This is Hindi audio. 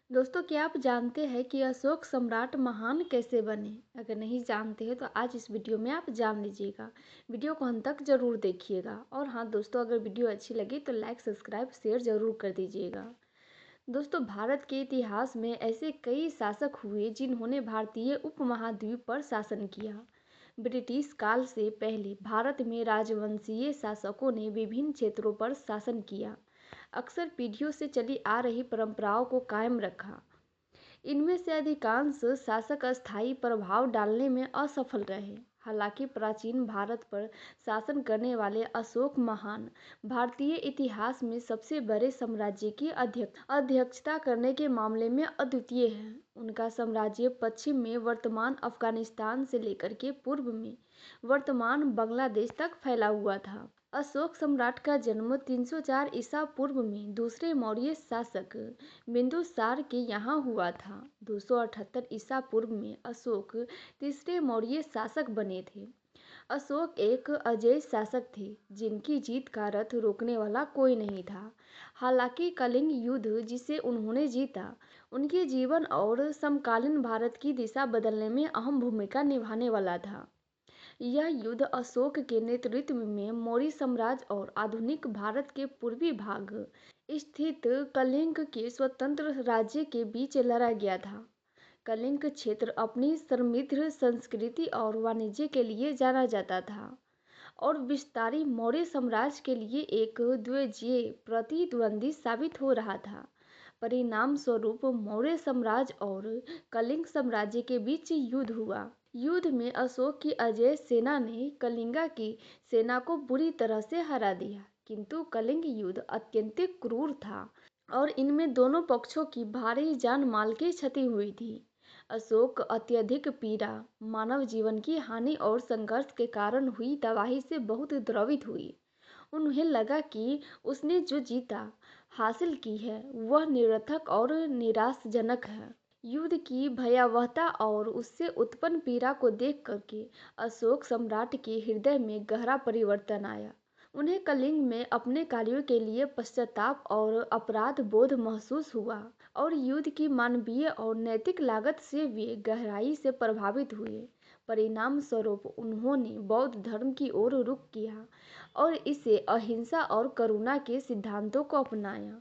दोस्तों, क्या आप जानते हैं कि अशोक सम्राट महान कैसे बने? अगर नहीं जानते हैं तो आज इस वीडियो में आप जान लीजिएगा। वीडियो को अंत तक जरूर देखिएगा। और हाँ दोस्तों, अगर वीडियो अच्छी लगी तो लाइक सब्सक्राइब शेयर जरूर कर दीजिएगा। दोस्तों, भारत के इतिहास में ऐसे कई शासक हुए जिन्होंने भारतीय उपमहाद्वीप पर शासन किया। ब्रिटिश काल से पहले भारत में राजवंशीय शासकों ने विभिन्न क्षेत्रों पर शासन किया, अक्सर पीढ़ियों से चली आ रही परंपराओं को कायम रखा। इनमें से अधिकांश शासक अस्थायी प्रभाव डालने में असफल रहे। हालांकि प्राचीन भारत पर शासन करने वाले अशोक महान भारतीय इतिहास में सबसे बड़े साम्राज्य की अध्यक्षता करने के मामले में अद्वितीय है। उनका साम्राज्य पश्चिम में वर्तमान अफगानिस्तान से लेकर के पूर्व में वर्तमान बांग्लादेश तक फैला हुआ था। अशोक सम्राट का जन्म 304 ईसा पूर्व में दूसरे मौर्य शासक बिंदुसार के यहाँ हुआ था। 278 ईसा पूर्व में अशोक तीसरे मौर्य शासक बने थे। अशोक एक अजेय शासक थे जिनकी जीत का रथ रोकने वाला कोई नहीं था। हालांकि कलिंग युद्ध जिसे उन्होंने जीता, उनके जीवन और समकालीन भारत की दिशा बदलने में अहम भूमिका निभाने वाला था। यह युद्ध अशोक के नेतृत्व में मौर्य साम्राज्य और आधुनिक भारत के पूर्वी भाग स्थित कलिंग के स्वतंत्र राज्य के बीच लड़ा गया था। कलिंग क्षेत्र अपनी समृद्ध संस्कृति और वाणिज्य के लिए जाना जाता था और विस्तारी मौर्य साम्राज्य के लिए एक द्विजीय प्रतिद्वंदी साबित हो रहा था। परिणाम स्वरूप मौर्य साम्राज्य और कलिंग साम्राज्य के बीच युद्ध हुआ। युद्ध में अशोक की अजेय सेना ने कलिंगा की सेना को बुरी तरह से हरा दिया, किंतु कलिंग युद्ध अत्यंत क्रूर था और इनमें दोनों पक्षों की भारी जान माल की क्षति हुई थी। अशोक अत्यधिक पीड़ा, मानव जीवन की हानि और संघर्ष के कारण हुई तबाही से बहुत द्रवित हुई। उन्हें लगा कि उसने जो जीता हासिल की है वह निरर्थक और निराशाजनक है। युद्ध की भयावहता और उससे उत्पन्न पीड़ा को देख करके अशोक सम्राट के हृदय में गहरा परिवर्तन आया। उन्हें कलिंग में अपने कार्यों के लिए पश्चाताप और अपराध बोध महसूस हुआ और युद्ध की मानवीय और नैतिक लागत से वे गहराई से प्रभावित हुए। परिणाम स्वरूप उन्होंने बौद्ध धर्म की ओर रुख किया और इसे अहिंसा और करुणा के सिद्धांतों को अपनाया।